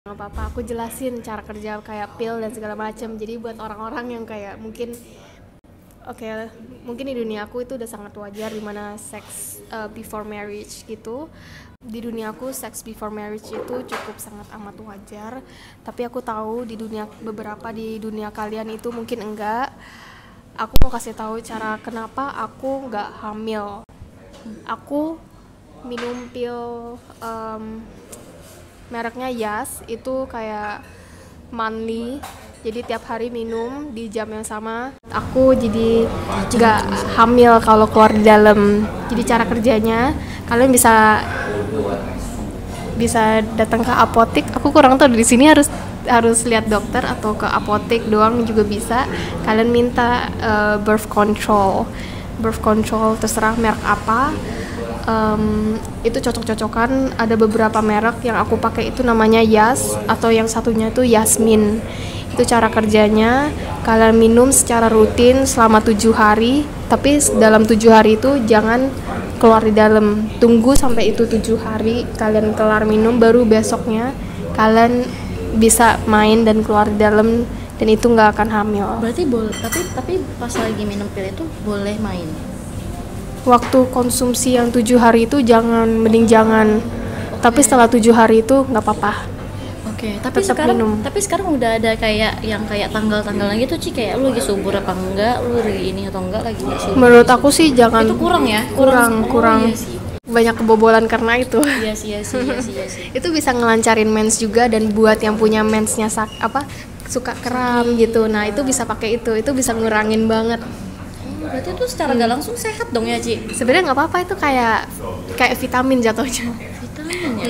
Nggak apa-apa, aku jelasin cara kerja kayak pil dan segala macam. Jadi buat orang-orang yang kayak mungkin oke, mungkin di dunia aku itu udah sangat wajar dimana seks before marriage gitu. Di dunia aku seks before marriage itu cukup sangat amat wajar. Tapi aku tahu di dunia beberapa di dunia kalian itu mungkin enggak. Aku mau kasih tahu cara kenapa aku nggak hamil. Aku minum pil mereknya Yas, itu kayak monthly, jadi tiap hari minum di jam yang sama. Aku jadi nggak hamil kalau keluar di dalam. Jadi cara kerjanya kalian bisa datang ke apotek. Aku kurang tahu di sini harus lihat dokter atau ke apotek doang juga bisa. Kalian minta birth control terserah merek apa. Itu cocok-cocokan. Ada beberapa merek yang aku pakai itu namanya Yas, atau yang satunya itu Yasmin. Itu cara kerjanya, kalian minum secara rutin selama 7 hari. Tapi dalam 7 hari itu jangan keluar di dalam. Tunggu sampai itu 7 hari kalian kelar minum, baru besoknya kalian bisa main dan keluar di dalam, dan itu nggak akan hamil. Berarti boleh, tapi pas lagi minum pil itu boleh main. Waktu konsumsi yang 7 hari itu mending jangan. Tapi setelah 7 hari itu nggak apa-apa. Oke, tapi Tetap sekarang minum. udah ada kayak tanggal-tanggal gitu Ci, kayak lu lagi subur apa enggak, lu lagi ini atau enggak lagi nggak subur. Menurut aku sih jangan. Itu kurang ya? Kurang. Iya sih. Banyak kebobolan karena itu. Iya sih. Itu bisa ngelancarin mens juga, dan buat yang punya mensnya suka kram gitu. Nah, itu bisa pakai itu. Itu bisa ngurangin banget. Berarti itu secara nggak langsung sehat dong ya Ci? Sebenarnya nggak apa-apa, itu kayak vitamin jatuhnya. Vitamin ya?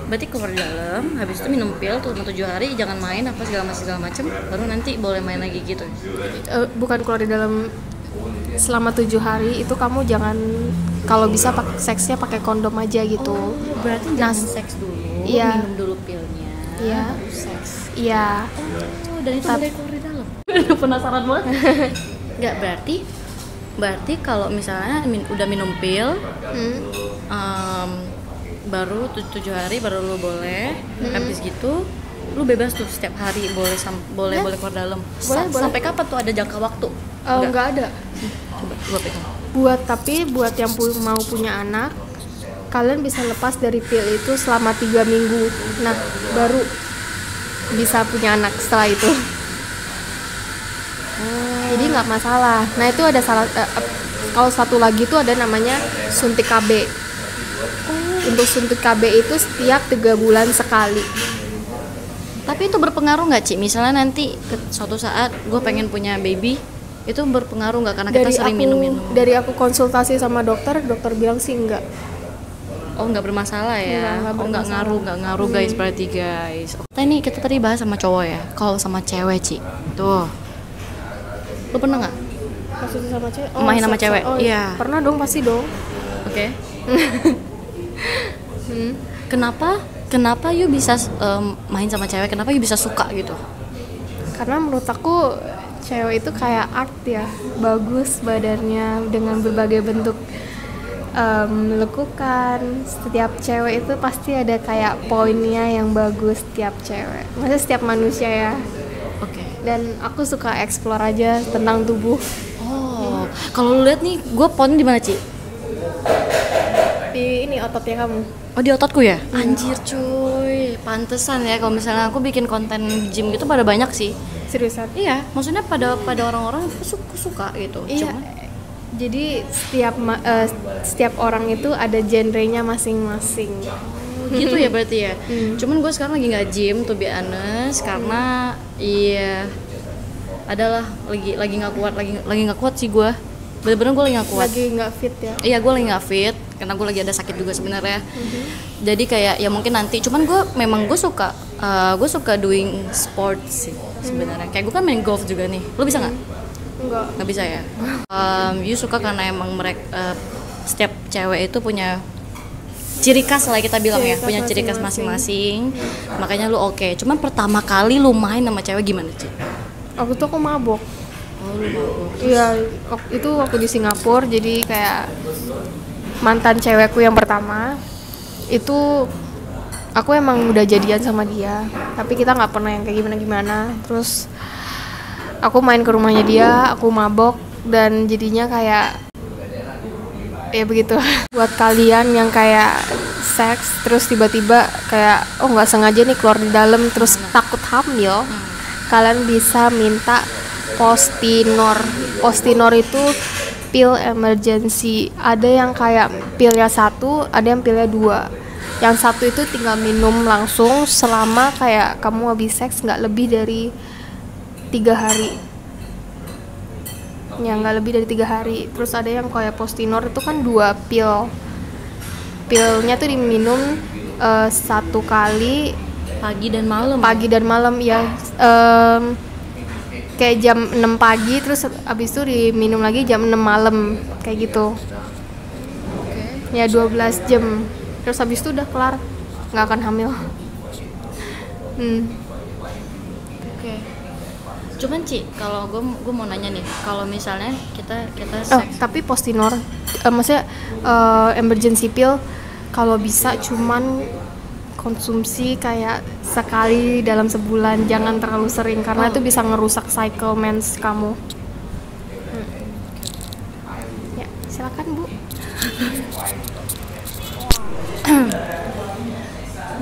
Berarti keluar dalam, habis itu minum pil selama 7 hari, jangan main apa segala macam, baru nanti boleh main lagi gitu. Bukan keluar di dalam selama 7 hari itu, kamu jangan, kalau bisa seksnya pakai kondom aja gitu. Berarti jangan seks dulu, iya. minum dulu pilnya, Iya. baru seks. Iya. Dan itu boleh keluar di dalam. Udah penasaran banget. Nggak, berarti kalau misalnya udah minum pil, baru 7 hari baru lu boleh. Habis gitu lu bebas tuh setiap hari boleh keluar dalam. Boleh. Sampai kapan tuh ada jangka waktu? Nggak ada. Coba gua pegang. Buat yang mau punya anak, kalian bisa lepas dari pil itu selama 3 minggu. Nah, baru bisa punya anak setelah itu. Jadi nggak masalah. Nah, itu ada kalau satu lagi itu ada namanya suntik KB. Untuk suntik KB itu setiap 3 bulan sekali. Tapi itu berpengaruh nggak Ci? Misalnya nanti suatu saat gue pengen punya baby, itu berpengaruh nggak karena kita sering minum? Dari aku konsultasi sama dokter bilang sih enggak. Oh, nggak bermasalah ya? Nggak ngaruh guys, berarti guys. Kita tadi bahas sama cowok ya. Kalau sama cewek Ci, tuh, lu pernah nggak? Maksudnya sama cewek? Main sama cewek? Iya. Pernah dong, pasti dong. Oke. Kenapa you bisa main sama cewek? Kenapa you bisa suka gitu? Karena menurut aku cewek itu kayak art ya, bagus badannya dengan berbagai bentuk lekukan. Setiap cewek itu pasti ada kayak poinnya yang bagus, setiap cewek. Maksudnya setiap manusia ya. Oke. Dan aku suka explore aja tentang tubuh. Oh, kalau lu lihat nih, gue poinnya di mana Ci? Di ini ototnya kamu. Oh, di ototku ya? Anjir cuy, pantesan ya kalau misalnya aku bikin konten gym gitu pada banyak sih. Seriusan? Iya, maksudnya pada orang-orang suka gitu. Iya. Cuman Jadi setiap orang itu ada genrenya masing-masing. gitu ya berarti ya. Cuman gue sekarang lagi nggak gym to be honest, karena adalah lagi nggak kuat sih gue. Bener-bener gue lagi nggak kuat. Lagi nggak fit ya? Iya, gue lagi nggak fit karena gue lagi ada sakit juga sebenarnya. Jadi kayak ya mungkin nanti. Cuman gue suka doing sports sih sebenarnya. Kayak gue kan main golf juga nih. Lo bisa nggak? Nggak bisa ya. You suka karena emang mereka setiap cewek itu punya ciri khas lah kita bilang ya, punya ciri khas masing-masing. Makanya lu oke. Cuman pertama kali lu main sama cewek gimana Ci? Waktu itu aku mabok. Oh, lu mabuk. Iya, itu waktu di Singapura. Jadi kayak mantan cewekku yang pertama itu aku emang udah jadian sama dia, tapi kita nggak pernah yang kayak gimana-gimana. Terus aku main ke rumahnya dia, aku mabok, dan jadinya kayak ya begitu. Buat kalian yang kayak seks terus tiba-tiba kayak nggak sengaja nih keluar di dalam terus takut hamil, kalian bisa minta Postinor. Postinor itu pil emergency. Ada yang kayak pilnya 1, ada yang pilnya 2. Yang 1 itu tinggal minum langsung selama kayak kamu habis seks nggak lebih dari 3 hari. Ya nggak lebih dari 3 hari. Terus ada yang kayak Postinor itu kan 2 pil. Pilnya tuh diminum 1 kali Pagi dan malam ya. Kayak jam 6 pagi terus abis itu diminum lagi jam 6 malam kayak gitu. Ya 12 jam. Terus habis itu udah kelar, nggak akan hamil. Oke. Cuman Ci, kalau gue mau nanya nih, kalau misalnya kita seks, tapi Postinor, maksudnya emergency pill kalau bisa cuman konsumsi kayak sekali dalam sebulan, jangan terlalu sering karena itu bisa ngerusak cycle mens kamu. Ya, silakan Bu.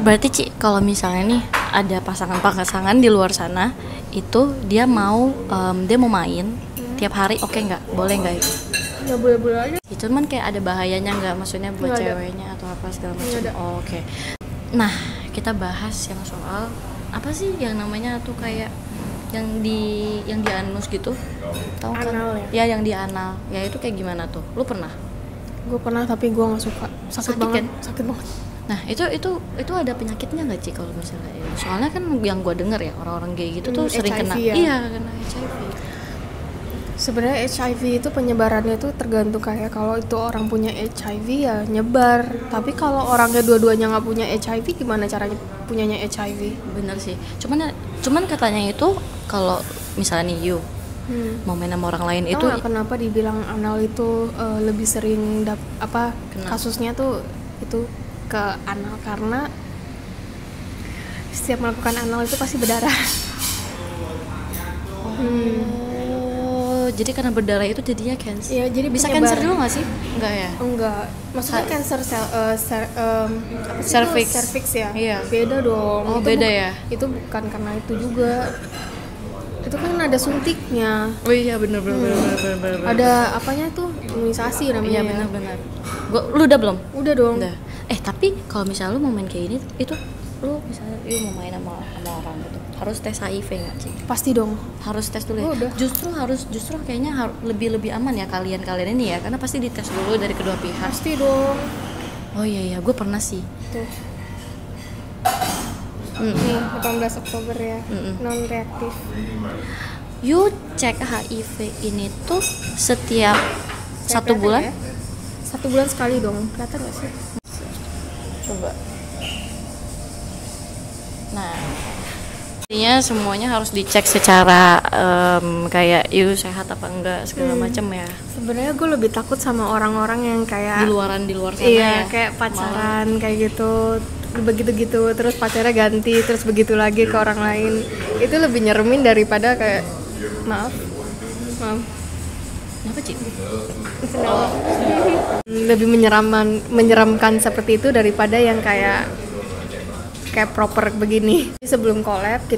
berarti Ci, kalau misalnya nih ada pasangan di luar sana itu dia mau main tiap hari, oke nggak? Boleh nggak itu? Ya boleh-boleh aja. Cuman kayak ada bahayanya nggak? Maksudnya buat Nggak ada. ceweknya atau apa segala macam? Nggak ada. Oh, oke. Nah, kita bahas yang soal apa sih yang namanya tuh kayak yang di anus gitu, tahu kan? Anal Ya, yang di anal. Ya itu kayak gimana tuh? Lu pernah? Gue pernah tapi gue nggak suka. Sakit banget. Kan? Sakit banget. Nah, itu ada penyakitnya nggak Ci kalau misalnya? Soalnya kan yang gue denger ya orang-orang kayak gitu tuh sering HIV kena. ya? Iya, kena HIV. Sebenarnya HIV itu penyebarannya tuh tergantung kayak kalau itu orang punya HIV ya nyebar. Tapi kalau orangnya dua-duanya nggak punya HIV, gimana caranya punyanya HIV? Bener sih. Cuman katanya itu kalau misalnya nih mau main sama orang lain Tahu itu nggak kenapa dibilang anal itu lebih sering Kena. kasusnya tuh itu ke anal karena setiap melakukan anal itu pasti berdarah. jadi karena berdarah itu jadinya cancer. Iya, jadi bisa penyebar. cancer dulu nggak sih? Enggak ya? Enggak, maksudnya cancer Cervix. cervix ya? Iya. Beda dong. Oh, Itu beda ya? Itu bukan karena itu juga. Itu kan ada suntiknya. Oh iya, bener. Ada apanya tuh? Imunisasi namanya. Iya, benar. Lu udah belum? Udah dong. Udah. Tapi kalau misalnya lu mau main kayak ini, itu lu misalnya mau main sama orang gitu, harus tes HIV nggak sih? Pasti dong. Harus tes dulu ya. Udah. Justru kayaknya lebih aman ya kalian ini ya, karena pasti dites dulu dari kedua pihak. Pasti dong. Oh iya, gue pernah sih. Tuh. Nih, 18 Oktober ya. Non reaktif. You cek HIV ini tuh setiap 1 bulan? Ya? 1 bulan sekali dong. Kelihatan nggak sih? Coba. Nah, intinya semuanya harus dicek secara kayak you sehat apa enggak segala macam ya. Sebenarnya gue lebih takut sama orang-orang yang kayak Di luar sana iya, ya. kayak pacaran kayak gitu, begitu terus pacarnya ganti terus begitu lagi ke orang lain. Itu lebih nyeremin daripada kayak maaf. Kenapa Ci? Lebih menyeramkan seperti itu daripada yang kayak proper begini. Sebelum collab kita